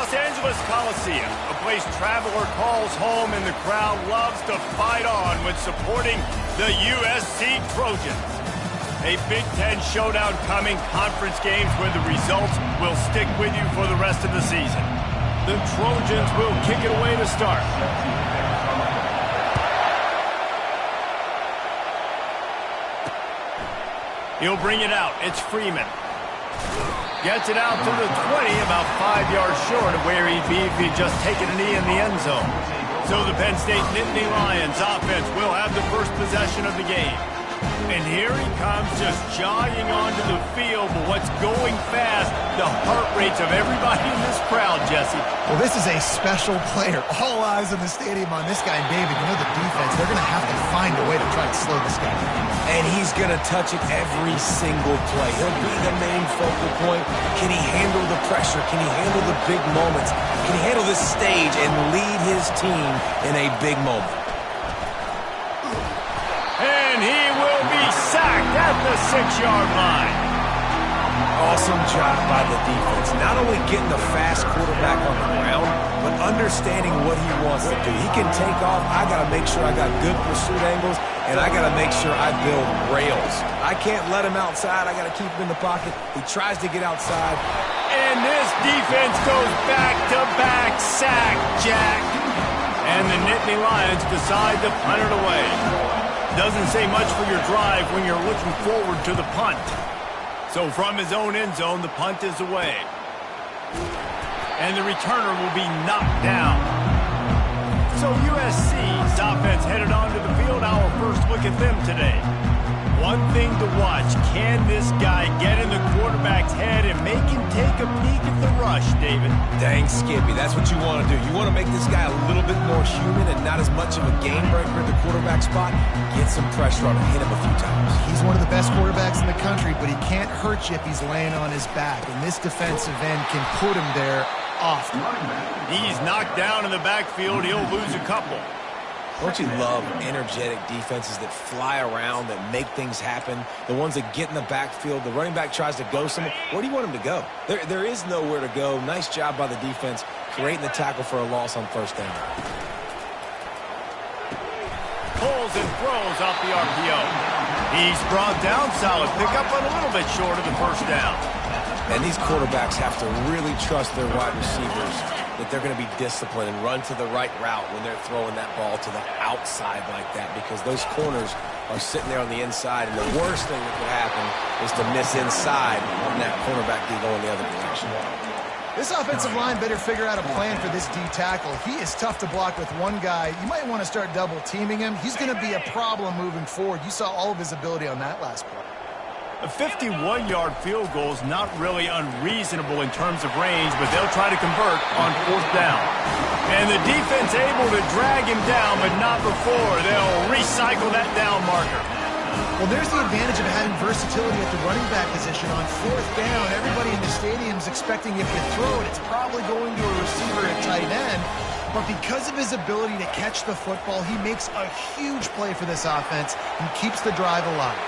Los Angeles Coliseum, a place traveler calls home and the crowd loves to fight on when supporting the USC Trojans. A Big Ten showdown coming, conference games where the results will stick with you for the rest of the season. The Trojans will kick it away to start. He'll bring it out. It's Freeman. Gets it out to the 20, about 5 yards short of where he'd be if he'd just taken a knee in the end zone. So the Penn State Nittany Lions offense will have the first possession of the game. And here he comes, just jogging onto the field. But what's going fast, the heart rates of everybody in this crowd, Jesse. Well, this is a special player. All eyes in the stadium on this guy. And David, you know the defense, they're going to have to find a way to try and slow this guy down. And he's going to touch it every single play. He'll be the main focal point. Can he handle the pressure? Can he handle the big moments? Can he handle this stage and lead his team in a big moment? And he will be sacked at the 6-yard line. Awesome job by the defense. Not only getting the fast quarterback on the ground, but understanding what he wants to do. He can take off. I got to make sure I got good pursuit angles, and I got to make sure I build rails. I can't let him outside. I got to keep him in the pocket. He tries to get outside. And this defense goes back-to-back sack, Jack. And the Nittany Lions decide to punt it away. Doesn't say much for your drive when you're looking forward to the punt. So from his own end zone, the punt is away. And the returner will be knocked down. So USC's offense headed onto the field. Our first look at them today. One thing to watch, can this guy get in the quarterback's head and make him take a peek at the rush, David? Dang, Skippy, that's what you want to do. You want to make this guy a little bit more human and not as much of a game breaker at the quarterback spot. Get some pressure on him, hit him a few times. He's one of the best quarterbacks in the country, but he can't hurt you if he's laying on his back. And this defensive end can put him there often. He's knocked down in the backfield. He'll lose a couple. Don't you love energetic defenses that fly around, that make things happen? The ones that get in the backfield, the running back tries to go somewhere. Where do you want him to go? There is nowhere to go. Nice job by the defense, creating the tackle for a loss on first down. Pulls and throws off the RPO. He's brought down, solid pickup, but a little bit short of the first down. And these quarterbacks have to really trust their wide receivers that they're going to be disciplined and run to the right route when they're throwing that ball to the outside like that, because those corners are sitting there on the inside, and the worst thing that could happen is to miss inside when that cornerback can go in the other direction. This offensive line better figure out a plan for this D tackle. He is tough to block with one guy. You might want to start double teaming him. He's going to be a problem moving forward. You saw all of his ability on that last play. A 51-yard field goal is not really unreasonable in terms of range, but they'll try to convert on fourth down. And the defense able to drag him down, but not before. They'll recycle that down marker. Well, there's the advantage of having versatility at the running back position. On fourth down, everybody in the stadium is expecting if you throw it, it's probably going to a receiver at tight end. But because of his ability to catch the football, he makes a huge play for this offense and keeps the drive alive.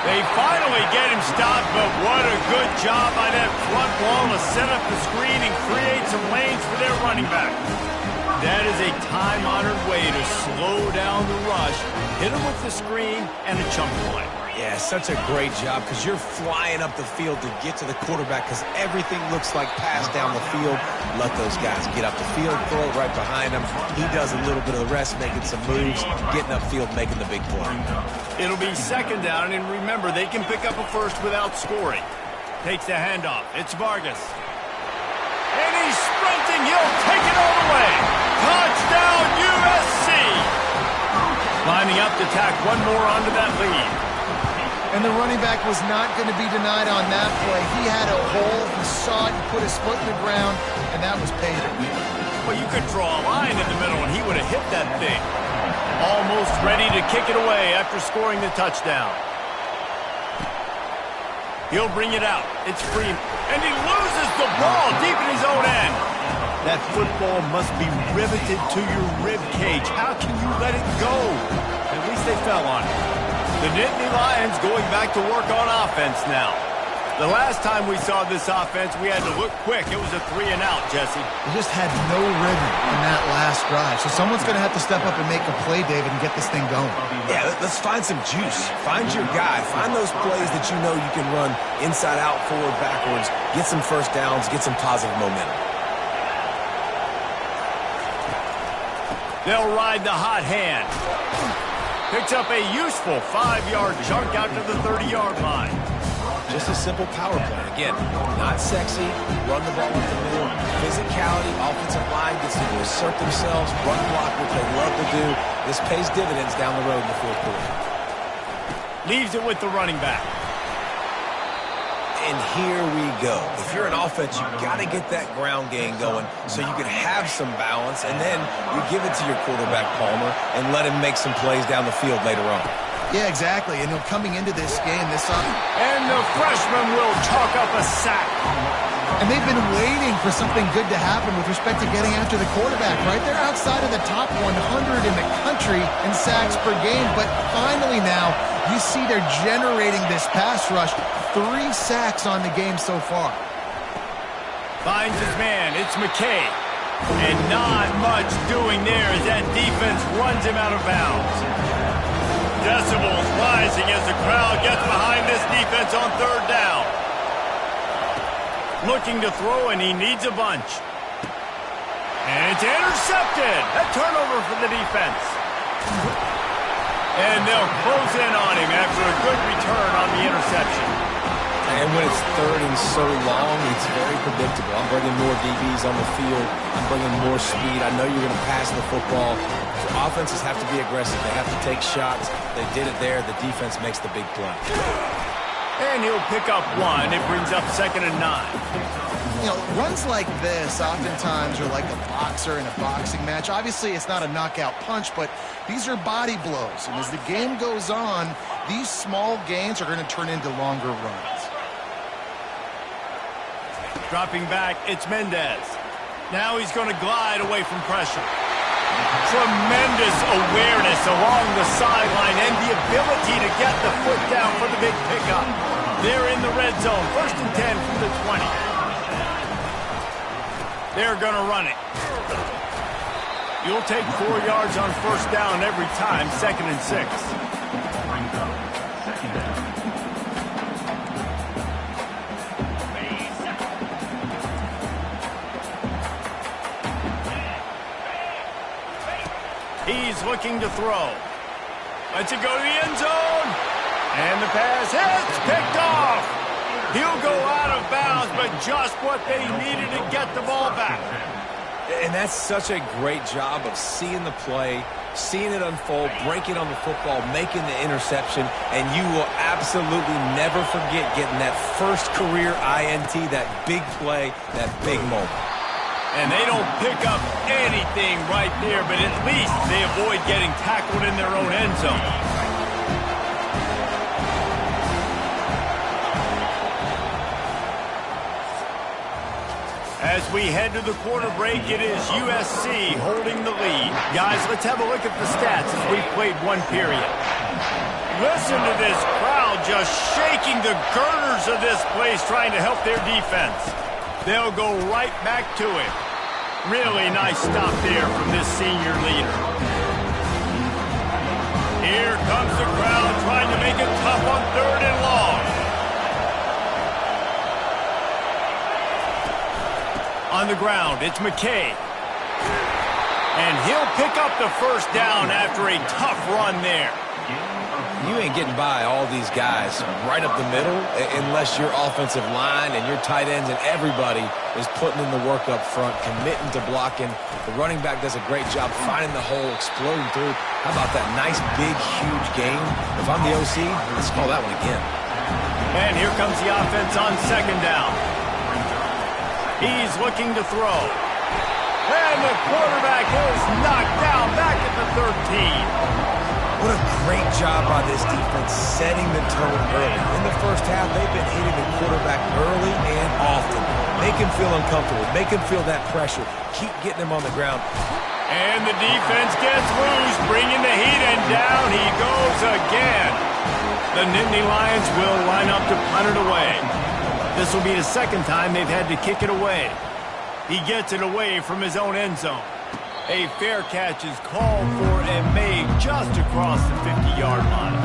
They finally get him stopped, but what a good job by that front wall to set up the screen and create some lanes for their running back. That is a time-honored way to slow down the rush, hit him with the screen, and a chunk play. Yeah, such a great job, because you're flying up the field to get to the quarterback, because everything looks like pass down the field. Let those guys get up the field, throw it right behind him. He does a little bit of the rest, making some moves, getting upfield, making the big play. It'll be second down, and remember, they can pick up a first without scoring. Takes the handoff. It's Vargas. And he's sprinting. He'll take it all the way. Touchdown, USC. Lining up to tack one more onto that lead. And the running back was not going to be denied on that play. He had a hole. He saw it. He put his foot in the ground, and that was pay dirt. Well, you could draw a line in the middle, and he would have hit that thing. Almost ready to kick it away after scoring the touchdown. He'll bring it out. It's Freeman. And he loses the ball deep in his own end. That football must be riveted to your rib cage. How can you let it go? At least they fell on it. The Nittany Lions going back to work on offense now. The last time we saw this offense, we had to look quick. It was a 3-and-out, Jesse. They just had no rhythm in that last drive. So someone's going to have to step up and make a play, David, and get this thing going. Yeah, let's find some juice. Find your guy. Find those plays that you know you can run inside out, forward, backwards. Get some first downs. Get some positive momentum. They'll ride the hot hand. Picks up a useful 5-yard chunk out to the 30-yard line. Just a simple power play. Again, not sexy. Run the ball up the middle. Physicality, offensive line gets to assert themselves, run block, which they love to do. This pays dividends down the road in the fourth quarter. Leaves it with the running back. And here we go. If you're an offense, you've got to get that ground game going so you can have some balance, and then you give it to your quarterback, Palmer, and let him make some plays down the field later on. Yeah, exactly. And coming into this game, and the freshman will chalk up a sack. And they've been waiting for something good to happen with respect to getting after the quarterback, right? They're outside of the top 100 in the country in sacks per game, but finally now you see they're generating this pass rush. 3 sacks on the game so far. Finds his man. It's McKay. And not much doing there as that defense runs him out of bounds. Decibels rising as the crowd gets behind this defense on 3rd down. Looking to throw, and he needs a bunch. And it's intercepted. A turnover for the defense. And they'll close in on him after a good return on the interception. And when it's 3rd and so long, it's very predictable. I'm bringing more DBs on the field. I'm bringing more speed. I know you're going to pass the football. Offenses have to be aggressive. They have to take shots. They did it there. The defense makes the big play. And he'll pick up 1. It brings up 2nd and 9. You know, runs like this oftentimes are like a boxer in a boxing match. Obviously, it's not a knockout punch, but these are body blows. And as the game goes on, these small gains are going to turn into longer runs. Dropping back, it's Mendez. Now he's going to glide away from pressure. Tremendous awareness along the sideline and the ability to get the foot down for the big pickup. They're in the red zone. 1st and 10 from the 20. They're going to run it. You'll take 4 yards on 1st down every time. 2nd and 6. He's looking to throw. Lets it go to the end zone. And the pass hits, picked off. He'll go out of bounds, but just what they needed to get the ball back. And that's such a great job of seeing the play, seeing it unfold, breaking on the football, making the interception, and you will absolutely never forget getting that first career INT, that big play, that big moment. And they don't pick up anything right there, but at least they avoid getting tackled in their own end zone. As we head to the quarter break, it is USC holding the lead. Guys, let's have a look at the stats as we've played 1 period. Listen to this crowd just shaking the girders of this place trying to help their defense. They'll go right back to it. Really nice stop there from this senior leader. Here comes the crowd trying to make it tough on 3rd and long. On the ground, it's McKay. And he'll pick up the 1st down after a tough run there. You ain't getting by all these guys right up the middle unless your offensive line and your tight ends and everybody is putting in the work up front, committing to blocking. The running back does a great job finding the hole, exploding through. How about that nice, big, huge game? If I'm the OC, let's call that one again. And here comes the offense on 2nd down. He's looking to throw. And the quarterback is knocked down back at the 13. What a great job by this defense setting the tone early. In the first half, they've been hitting the quarterback early and often. Make him feel uncomfortable. Make him feel that pressure. Keep getting him on the ground. And the defense gets loose, bringing the heat, and down he goes again. The Nittany Lions will line up to punt it away. This will be the second time they've had to kick it away. He gets it away from his own end zone. A fair catch is called for and made just across the 50-yard line.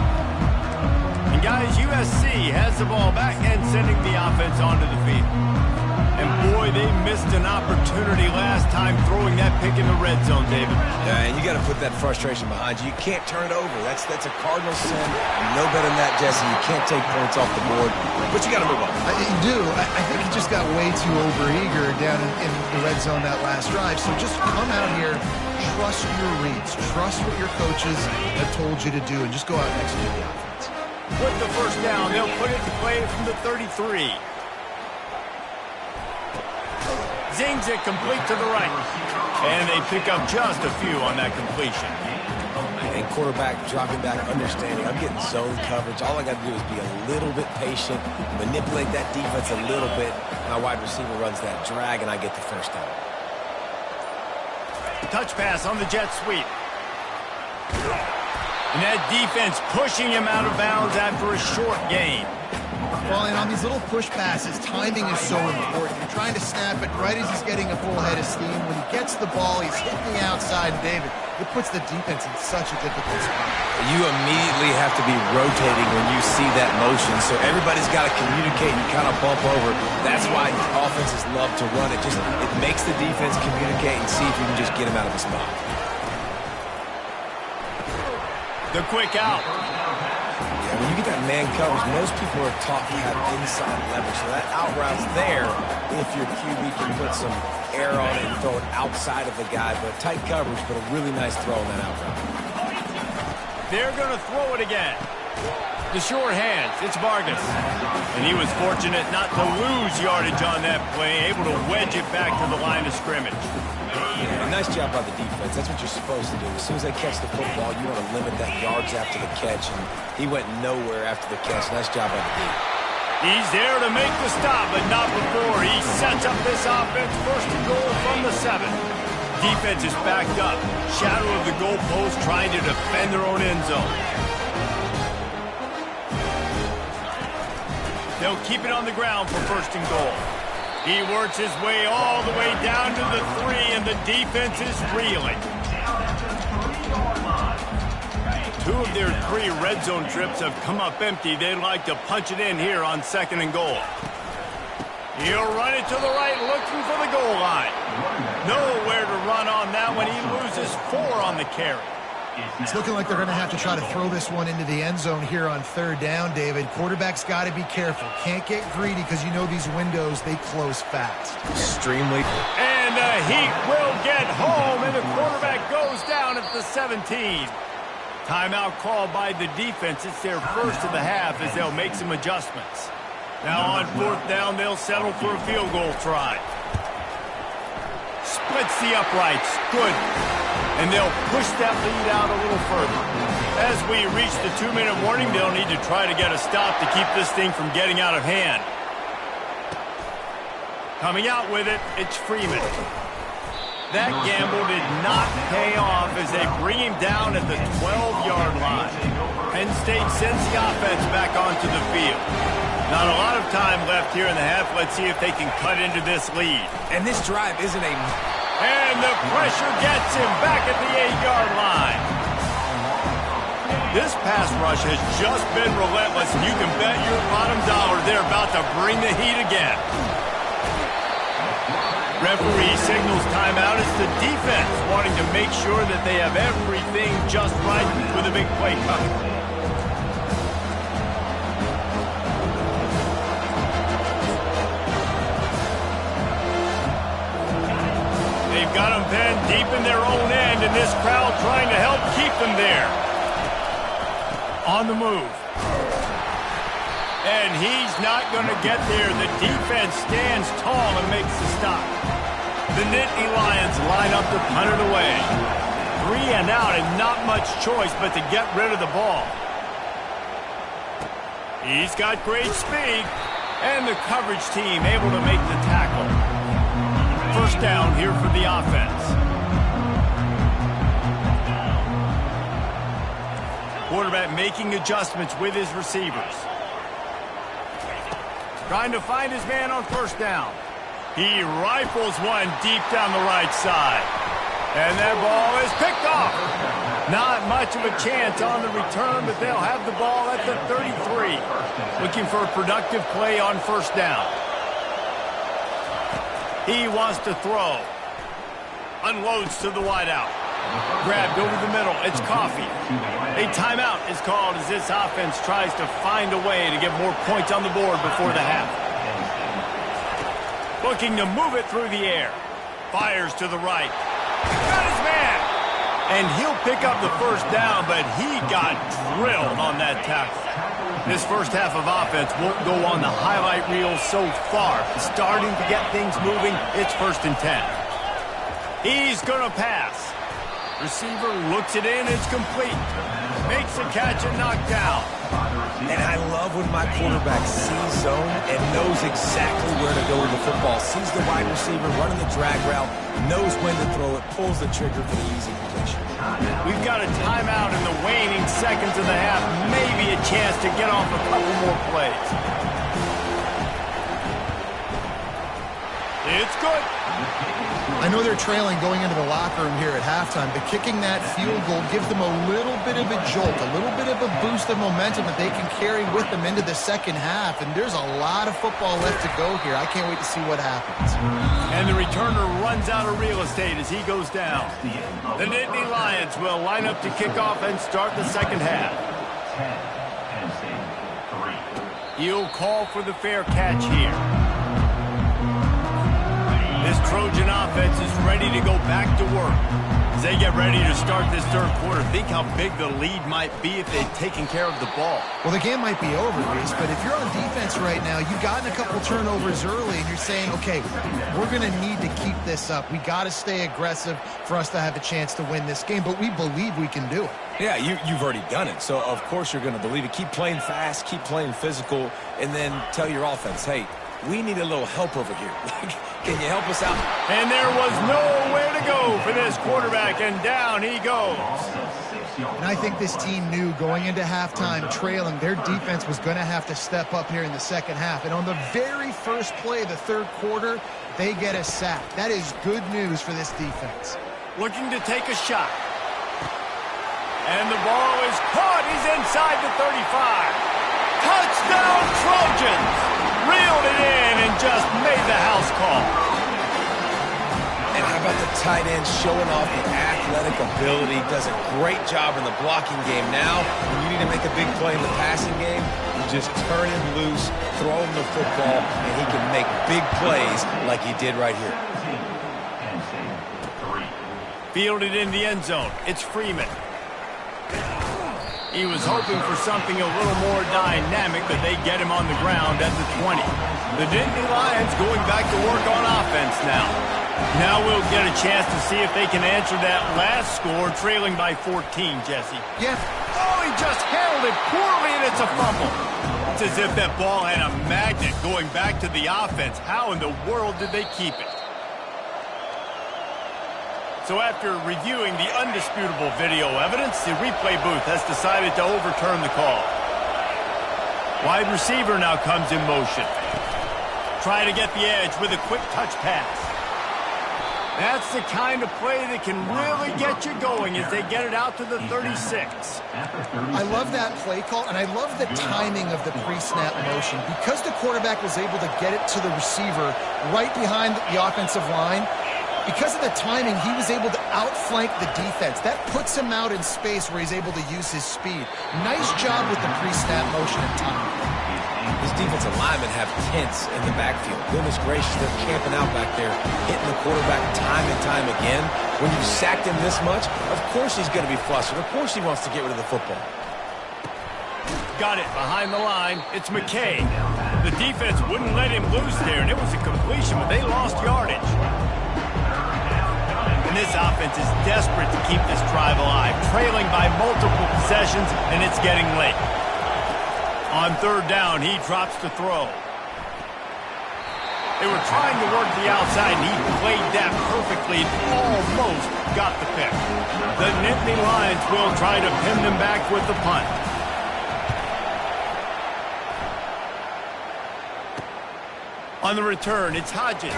And guys, USC has the ball back and sending the offense onto the field. And boy, they missed an opportunity last time throwing that pick in the red zone, David. Yeah, and you got to put that frustration behind you. You can't turn it over. That's a cardinal sin. You know better than that, Jesse. You can't take points off the board, but you got to move on. You do. I think he just got way too overeager down in the red zone that last drive. So just come out here, trust your reads, trust what your coaches have told you to do, and just go out and execute the offense. With the first down, they'll put it in play from the 33. Zings it complete to the right. And they pick up just a few on that completion. And quarterback dropping back, understanding. I'm getting zone coverage. All I got to do is be a little bit patient, manipulate that defense a little bit. My wide receiver runs that drag, and I get the first down. Touch pass on the jet sweep. And that defense pushing him out of bounds after a short gain. Well, and on these little push passes, timing is so important. You're trying to snap it right as he's getting a full head of steam. When he gets the ball, he's hitting the outside. And David, it puts the defense in such a difficult spot. You immediately have to be rotating when you see that motion, so everybody's got to communicate and kind of bump over. That's why offenses love to run it. It makes the defense communicate and see if you can just get him out of the spot. The quick out. Yeah, when you get that man coverage, most people are taught to have inside leverage. So that out route's there if your QB can put some air on it and throw it outside of the guy. But tight coverage, but a really nice throw on that out route. They're going to throw it again. The short hands, it's Vargas. And he was fortunate not to lose yardage on that play, able to wedge it back to the line of scrimmage. Yeah, nice job by the defense. That's what you're supposed to do. As soon as they catch the football, you want to limit that yards after the catch. And he went nowhere after the catch. Nice job by the defense. He's there to make the stop, but not before. He sets up this offense, first and goal from the 7. Defense is backed up. Shadow of the goalpost trying to defend their own end zone. They'll keep it on the ground for first and goal. He works his way all the way down to the 3, and the defense is reeling. 2 of their 3 red zone trips have come up empty. They'd like to punch it in here on second and goal. He'll run it to the right, looking for the goal line. Nowhere to run on that one. He loses 4 on the carry. It's looking like they're going to have to try to throw this one into the end zone here on third down, David. Quarterback's got to be careful. Can't get greedy because you know these windows, they close fast. Extremely. And the Heat will get home, and the quarterback goes down at the 17. Timeout called by the defense. It's their first of the half as they'll make some adjustments. Now on fourth down, they'll settle for a field goal try. Splits the uprights. Good. And they'll push that lead out a little further. As we reach the 2-minute warning, they'll need to try to get a stop to keep this thing from getting out of hand. Coming out with it, it's Freeman. That gamble did not pay off as they bring him down at the 12-yard line. Penn State sends the offense back onto the field. Not a lot of time left here in the half. Let's see if they can cut into this lead. And this drive isn't a... And the pressure gets him back at the 8-yard line. This pass rush has just been relentless, and you can bet your bottom dollar they're about to bring the heat again. Referee signals timeout. It's the defense wanting to make sure that they have everything just right with a big play coming. They've got them pinned deep in their own end, and this crowd trying to help keep them there. On the move. And he's not going to get there. The defense stands tall and makes the stop. The Nittany Lions line up to punt it away. 3 and out, and not much choice but to get rid of the ball. He's got great speed, and the coverage team able to make the tackle. First down here for the offense. Quarterback making adjustments with his receivers. Trying to find his man on first down. He rifles one deep down the right side. And that ball is picked off. Not much of a chance on the return, but they'll have the ball at the 33. Looking for a productive play on first down. He wants to throw. Unloads to the wideout. Grabbed over the middle. It's Coffee. A timeout is called as this offense tries to find a way to get more points on the board before the half. Looking to move it through the air. Fires to the right. Got his man. And he'll pick up the first down, but he got drilled on that tackle. This first half of offense won't go on the highlight reel so far. Starting to get things moving. It's 1st and 10. He's going to pass. Receiver looks it in. It's complete. Makes the catch and knocked down. And I love when my quarterback sees zone and knows exactly where to go with the football. Sees the wide receiver running the drag route, knows when to throw it, pulls the trigger for the easy completion. We've got a timeout in the waning seconds of the half. Maybe a chance to get off a couple more plays. It's good. I know they're trailing going into the locker room here at halftime, but kicking that field goal gives them a little bit of a jolt, a little bit of a boost of momentum that they can carry with them into the second half. And there's a lot of football left to go here. I can't wait to see what happens. And the returner runs out of real estate as he goes down. The Nittany Lions will line up to kick off and start the second half. He'll call for the fair catch here. This Trojan offense is ready to go back to work. As they get ready to start this third quarter, think how big the lead might be if they'd taken care of the ball. Well, the game might be over, Reese, but if you're on defense right now, you've gotten a couple turnovers early, and you're saying, okay, we're going to need to keep this up. We got to stay aggressive for us to have a chance to win this game, but we believe we can do it. Yeah, you've already done it, so of course you're going to believe it. Keep playing fast, keep playing physical, and then tell your offense, hey, we need a little help over here. Can you help us out? And there was nowhere to go for this quarterback, and down he goes. And I think this team knew going into halftime trailing, their defense was going to have to step up here in the second half. And on the very first play of the third quarter, they get a sack. That is good news for this defense. Looking to take a shot. And the ball is caught. He's inside the 35. Touchdown Trojans! Reeled it in and just made the house call. And how about the tight end showing off the athletic ability? Does a great job in the blocking game. Now, when you need to make a big play in the passing game, you just turn him loose, throw him the football, and he can make big plays like he did right here. Fielded in the end zone. It's Freeman. He was hoping for something a little more dynamic, but they get him on the ground at the 20. The Nittany Lions going back to work on offense now. Now we'll get a chance to see if they can answer that last score, trailing by 14, Jesse. Yeah. Oh, he just handled it poorly, and it's a fumble. It's as if that ball had a magnet going back to the offense. How in the world did they keep it? So after reviewing the undisputable video evidence, the replay booth has decided to overturn the call. Wide receiver now comes in motion. Try to get the edge with a quick touch pass. That's the kind of play that can really get you going as they get it out to the 36. I love that play call, and I love the timing of the pre-snap motion. Because the quarterback was able to get it to the receiver right behind the offensive line, because of the timing, he was able to outflank the defense. That puts him out in space where he's able to use his speed. Nice job with the pre-snap motion and timing. His defensive linemen have tents in the backfield. Goodness gracious, they're camping out back there, hitting the quarterback time and time again. When you sacked him this much, of course he's going to be flustered. Of course he wants to get rid of the football. Got it behind the line. It's McKay. The defense wouldn't let him loose there, and it was a completion, but they lost yardage. And this offense is desperate to keep this drive alive, trailing by multiple possessions, and it's getting late. On third down, he drops to throw. They were trying to work the outside, and he played that perfectly and almost got the pick. The Nittany Lions will try to pin them back with the punt. On the return, it's Hodges.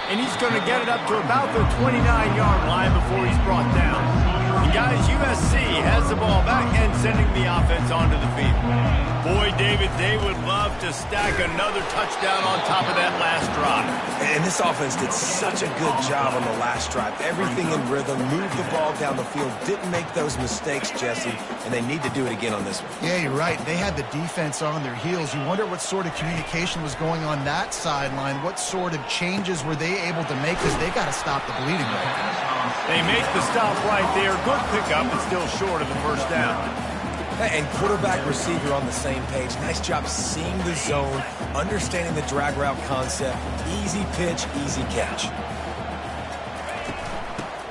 And he's going to get it up to about the 29-yard line before he's brought down. And guys, USC has the ball back and sending the offense onto the field. Boy, David, they would love to stack another touchdown on top of that last drive. And this offense did such a good job on the last drive. Everything in rhythm, moved the ball down the field, didn't make those mistakes, Jesse, and they need to do it again on this one. Yeah, you're right. They had the defense on their heels. You wonder what sort of communication was going on that sideline. What sort of changes were they able to make, because they got to stop the bleeding right now. They make the stop right there. Good pickup, but still short of the first down. And quarterback receiver on the same page. Nice job seeing the zone, understanding the drag route concept. Easy pitch, easy catch.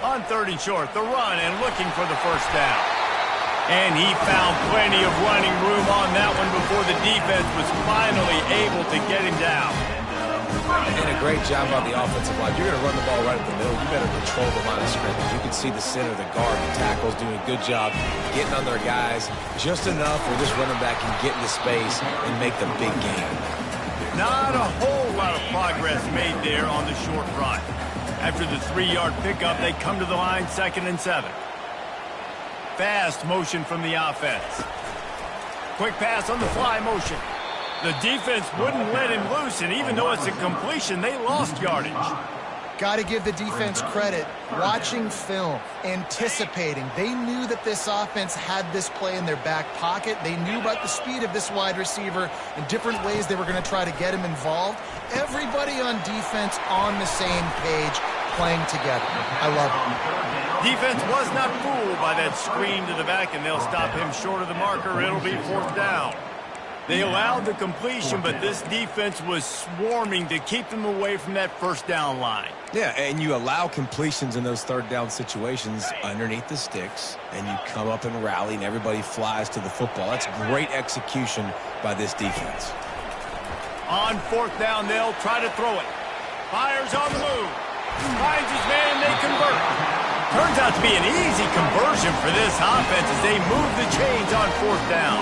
On 3rd and short, the run and looking for the first down. And he found plenty of running room on that one before the defense was finally able to get him down. And a great job on the offensive line. You're going to run the ball right at the middle. You better control the line of scrimmage. You can see the center, the guard, the tackles doing a good job getting on their guys just enough where this running back can get into space and make the big game. Not a whole lot of progress made there on the short run. After the 3-yard pickup, they come to the line 2nd and 7. Fast motion from the offense. Quick pass on the fly motion. The defense wouldn't let him loose, and even though it's a completion, they lost yardage. Got to give the defense credit. Watching film, anticipating. They knew that this offense had this play in their back pocket. They knew about the speed of this wide receiver and different ways they were going to try to get him involved. Everybody on defense on the same page, playing together. I love it. Defense was not fooled by that screen to the back, and they'll stop him short of the marker. It'll be 4th down. They allowed the completion, but this defense was swarming to keep them away from that first down line. Yeah, and you allow completions in those 3rd down situations underneath the sticks, and you come up and rally, and everybody flies to the football. That's great execution by this defense. On 4th down, they'll try to throw it. Fires on the move. Finds his man, they convert. Turns out to be an easy conversion for this offense as they move the chains on 4th down.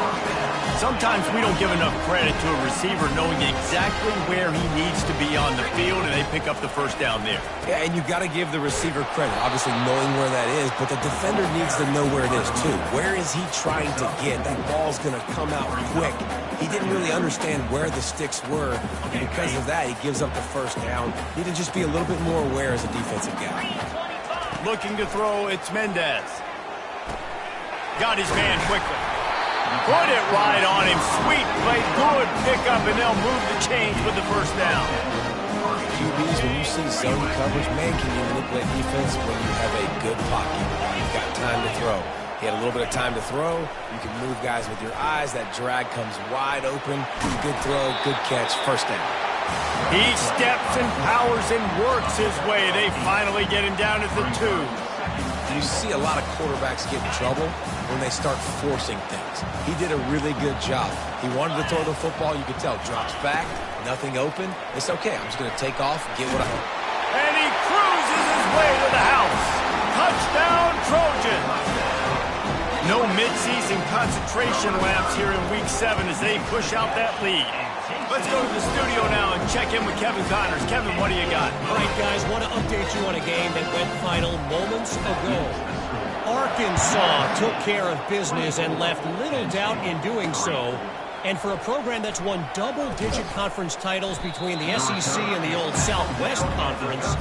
Sometimes we don't give enough credit to a receiver knowing exactly where he needs to be on the field, and they pick up the first down there. Yeah, and you've got to give the receiver credit, obviously knowing where that is, but the defender needs to know where it is too. Where is he trying to get? That ball's going to come out quick. He didn't really understand where the sticks were, and because of that, he gives up the first down. He need to just be a little bit more aware as a defensive guy. Looking to throw, it's Mendez. Got his man quickly. Put it right on him. Sweet play, good pickup, and they'll move the chains with the first down. QBs, when you see zone coverage, man, can you manipulate defense when you have a good pocket? You've got time to throw. He had a little bit of time to throw. You can move guys with your eyes. That drag comes wide open. Good throw, good catch, first down. He steps and powers and works his way. They finally get him down at the 2. You see a lot of quarterbacks get in trouble when they start forcing things. He did a really good job. He wanted to throw the football. You could tell. Drops back, nothing open. It's okay. I'm just going to take off, get what I want. And he cruises his way to the house. Touchdown, Trojans. No midseason concentration laps here in Week 7 as they push out that lead. Let's go to the studio now and check in with Kevin Connors. Kevin, what do you got? All right, guys, want to update you on a game that went final moments ago. Arkansas took care of business and left little doubt in doing so. And for a program that's won double-digit conference titles between the SEC and the old Southwest Conference,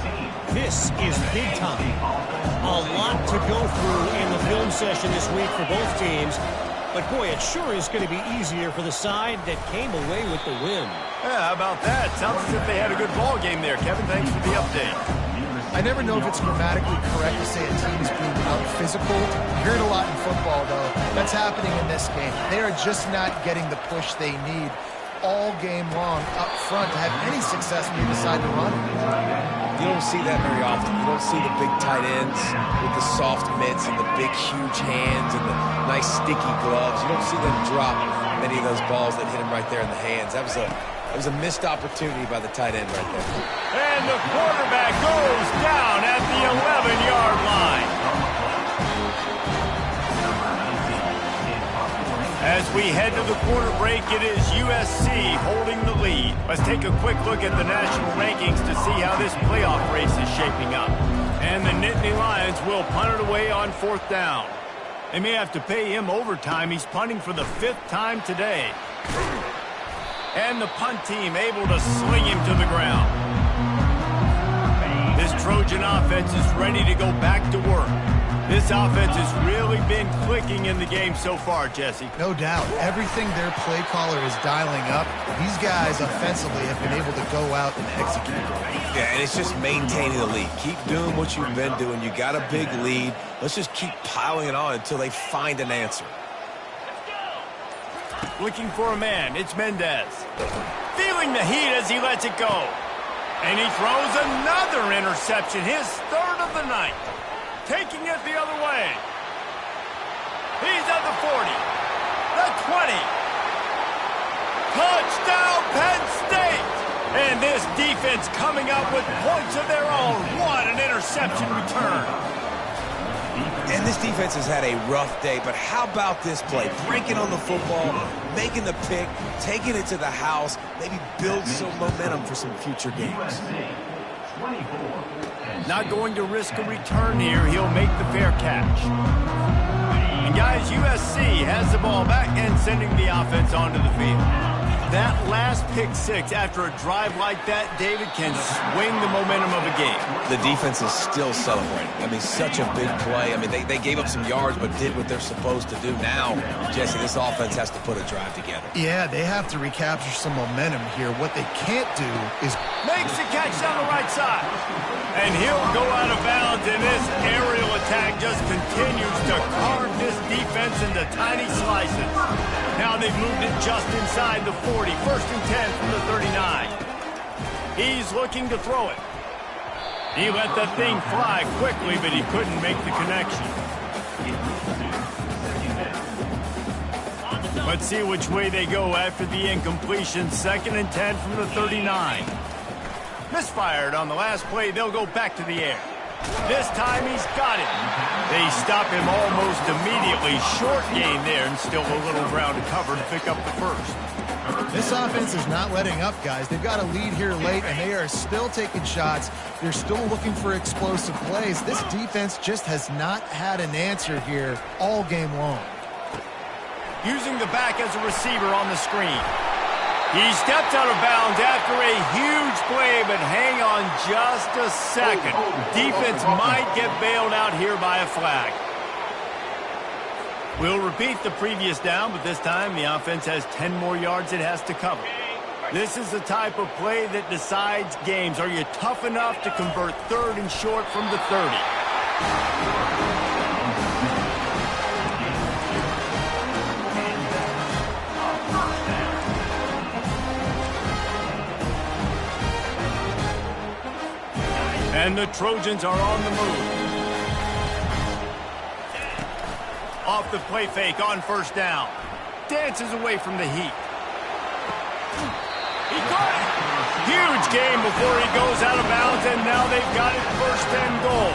this is big time. A lot to go through in the film session this week for both teams. But, boy, it sure is going to be easier for the side that came away with the win. Yeah, how about that? Sounds as if they had a good ball game there. Kevin, thanks for the update. I never know if it's grammatically correct to say a team is being out-physical. You hear it a lot in football, though. That's happening in this game. They are just not getting the push they need all game long up front to have any success when you decide to run. You don't see that very often. You don't see the big tight ends with the soft mitts and the big, huge hands and the nice, sticky gloves. You don't see them drop many of those balls that hit him right there in the hands. That was a missed opportunity by the tight end right there. And the quarterback goes down at the 11-yard line. As we head to the quarter break, it is USC holding the lead. Let's take a quick look at the national rankings to see how this playoff race is shaping up. And the Nittany Lions will punt it away on 4th down. They may have to pay him overtime. He's punting for the 5th time today. And the punt team able to sling him to the ground. This Trojan offense is ready to go back to work. This offense has really been clicking in the game so far, Jesse. No doubt. Everything their play caller is dialing up, these guys offensively have been able to go out and execute. Yeah, and it's just maintaining the lead. Keep doing what you've been doing. You got a big lead. Let's just keep piling it on until they find an answer. Looking for a man. It's Mendez. Feeling the heat as he lets it go. And he throws another interception, his 3rd of the night. Taking it the other way. He's at the 40. The 20. Touchdown, Penn State! And this defense coming up with points of their own. What an interception return. And this defense has had a rough day, but how about this play? Breaking on the football, making the pick, taking it to the house, maybe build some momentum for some future games. Not going to risk a return here. He'll make the fair catch. And guys, USC has the ball back and sending the offense onto the field. That last pick six after a drive like that, David, can swing the momentum of a game. The defense is still celebrating. I mean, such a big play. I mean, they gave up some yards but did what they're supposed to do. Now, Jesse, this offense has to put a drive together. Yeah, they have to recapture some momentum here. What they can't do is... Makes the catch down the right side. And he'll go out of bounds, and this aerial attack just continues to carve this defense into tiny slices. Now they've moved it just inside the 40. 1st and 10 from the 39. He's looking to throw it. He let that thing fly quickly, but he couldn't make the connection. Let's see which way they go after the incompletion. 2nd and 10 from the 39. Misfired on the last play. They'll go back to the air. This time he's got it. They stop him almost immediately. Short gain there and still a little ground to cover to pick up the 1st. This offense is not letting up, guys. They've got a lead here late, and they are still taking shots. They're still looking for explosive plays. This defense just has not had an answer here all game long. Using the back as a receiver on the screen. He steps out of bounds after a huge play, but hang on just a second. Defense might get bailed out here by a flag. We'll repeat the previous down, but this time the offense has 10 more yards it has to cover. This is the type of play that decides games. Are you tough enough to convert 3rd and short from the 30? And the Trojans are on the move. Off the play fake on 1st down. Dances away from the heat. He got it. Huge game before he goes out of bounds, and now they've got it 1st and goal.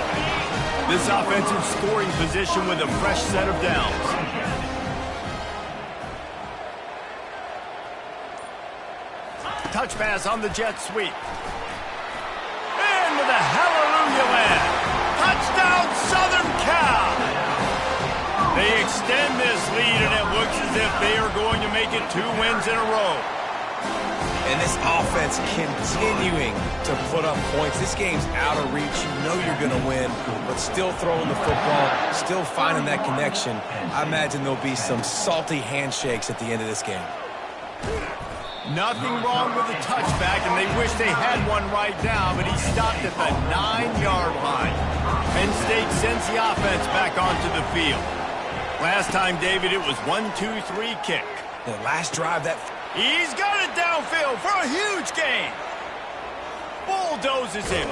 This offensive scoring position with a fresh set of downs. Touch pass on the jet sweep. Into the hallelujah land. Touchdown, Southern Cal. They extend this lead, and it looks as if they are going to make it 2 wins in a row. And this offense continuing to put up points. This game's out of reach. You know you're going to win, but still throwing the football, still finding that connection. I imagine there'll be some salty handshakes at the end of this game. Nothing wrong with the touchback, and they wish they had one right now, but he stopped at the 9-yard line. Penn State sends the offense back onto the field. Last time, David, it was 1-2-3 kick. The last drive, that... He's got it downfield for a huge gain. Bulldozes him.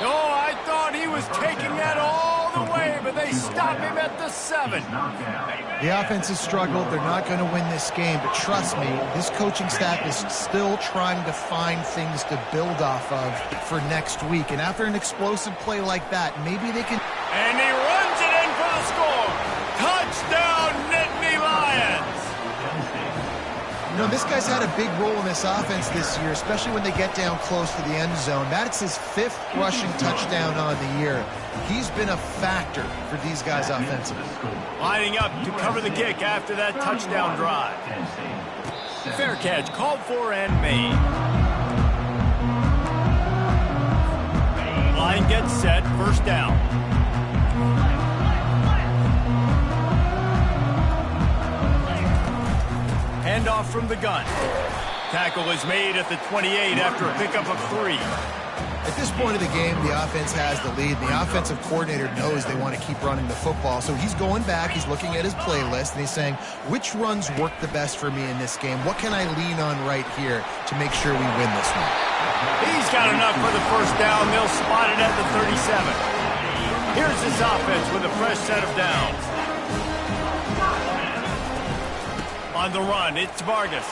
Oh, I thought he was taking that all the way, but they stop him at the 7. The offense has struggled. They're not going to win this game, but trust me, this coaching staff is still trying to find things to build off of for next week. And after an explosive play like that, maybe they can... And he runs it in for the score. Touchdown, Nittany Lions. You know, this guy's had a big role in this offense this year, especially when they get down close to the end zone. That's his 5th rushing touchdown on the year. He's been a factor for these guys offensively. Lining up to cover the kick after that touchdown drive. Fair catch called for and made. Line gets set, first down. Handoff from the gun. Tackle is made at the 28 after a pickup of 3. At this point of the game, the offense has the lead. The offensive coordinator knows they want to keep running the football. So he's going back, he's looking at his playlist, and he's saying, which runs work the best for me in this game? What can I lean on right here to make sure we win this one? He's got enough for the first down. They'll spot it at the 37. Here's this offense with a fresh set of downs. On the run, it's Vargas.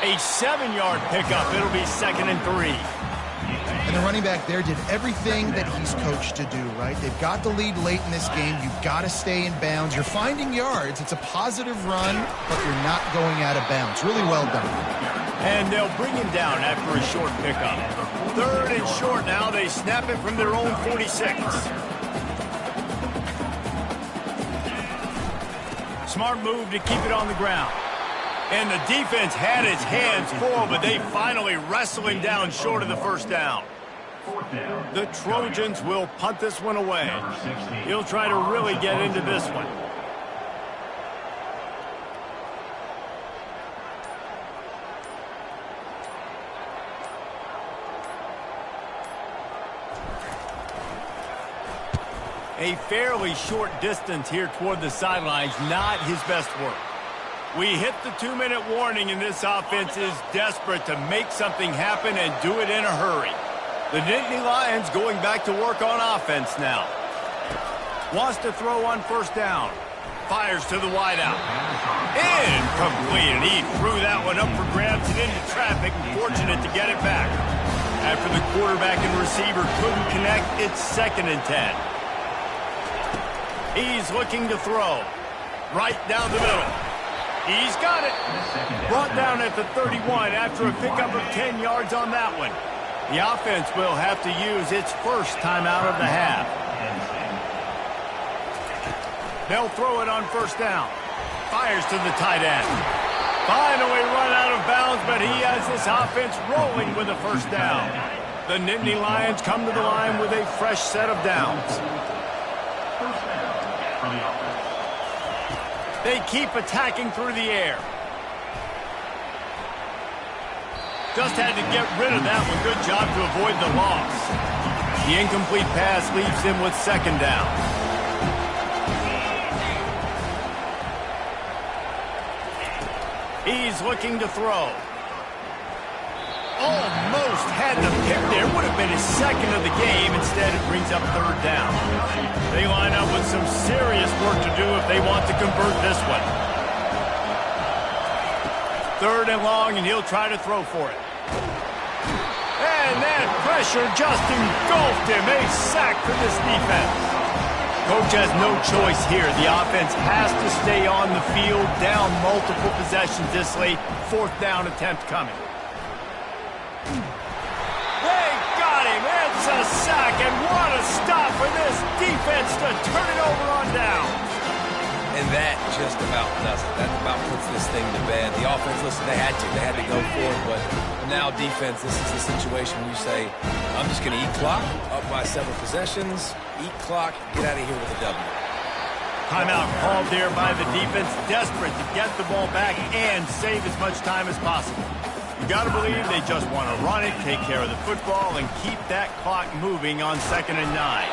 A 7-yard pickup. It'll be 2nd and 3. And the running back there did everything that he's coached to do, right? They've got the lead late in this game. You've got to stay in bounds. You're finding yards. It's a positive run, but you're not going out of bounds. Really well done. And they'll bring him down after a short pickup. 3rd and short now. They snap it from their own 46. Smart move to keep it on the ground. And the defense had its hands full, but they finally wrestle him down short of the first down. The Trojans will punt this one away. He'll try to really get into this one. A fairly short distance here toward the sidelines, not his best work. We hit the 2-minute warning, and this offense is desperate to make something happen and do it in a hurry. The Nittany Lions going back to work on offense now. Wants to throw on first down. Fires to the wideout. Incomplete, and he threw that one up for grabs and into traffic, and fortunate to get it back. After the quarterback and receiver couldn't connect, it's 2nd and 10. He's looking to throw. Right down the middle. He's got it. Brought down at the 31 after a pickup of 10 yards on that one. The offense will have to use its first timeout of the half. They'll throw it on first down. Fires to the tight end. Finally run out of bounds, but he has this offense rolling with a first down. The Nittany Lions come to the line with a fresh set of downs. They keep attacking through the air. Just had to get rid of that one. Good job to avoid the loss. The incomplete pass leaves him with 2nd down. He's looking to throw. Almost had the pick there. Would have been his 2nd of the game. Instead, it brings up 3rd down. They line up with some serious work to do if they want to convert this one. 3rd and long, and he'll try to throw for it. And that pressure just engulfed him. A sack for this defense. Coach has no choice here. The offense has to stay on the field, down multiple possessions this late. 4th down attempt coming. They got him. It's a sack, and what a stop for this defense to turn it over on down. And that just about does it. That about puts this thing to bed. The offense, listen, they had to go for it, but now defense, this is the situation where you say, I'm just going to eat clock, up by several possessions, eat clock, get out of here with a W. Timeout called there by the defense, desperate to get the ball back and save as much time as possible. You got to believe they just want to run it, take care of the football, and keep that clock moving on 2nd and 9.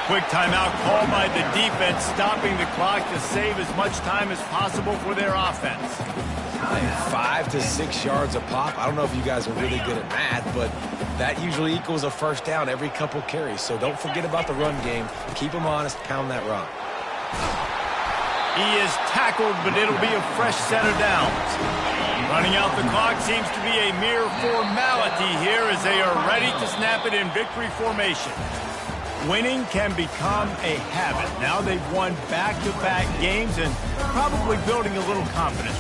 Quick timeout called by the defense, stopping the clock to save as much time as possible for their offense. 5 to 6 yards a pop. I don't know if you guys are really good at math, but that usually equals a first down every couple carries. So don't forget about the run game. Keep them honest, pound that rock. He is tackled, but it'll be a fresh set of downs. Running out the clock seems to be a mere formality here as they are ready to snap it in victory formation. Winning can become a habit. Now they've won back-to-back games and probably building a little confidence.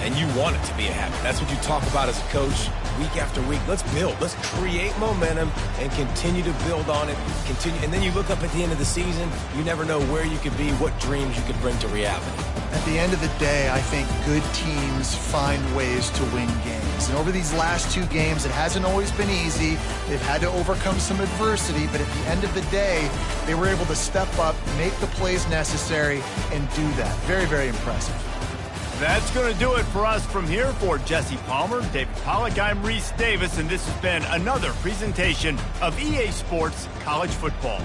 And and you want it to be a habit. That's what you talk about as a coach week after week. Let's build. Let's create momentum and continue to build on it. And then you look up at the end of the season, you never know where you could be, what dreams you could bring to reality. At the end of the day, I think good teams find ways to win games. And over these last 2 games, it hasn't always been easy. They've had to overcome some adversity, but at the end of the day, they were able to step up, make the plays necessary, and do that. Very, very impressive. That's going to do it for us from here. For Jesse Palmer, David Pollack, I'm Reese Davis, and this has been another presentation of EA Sports College Football.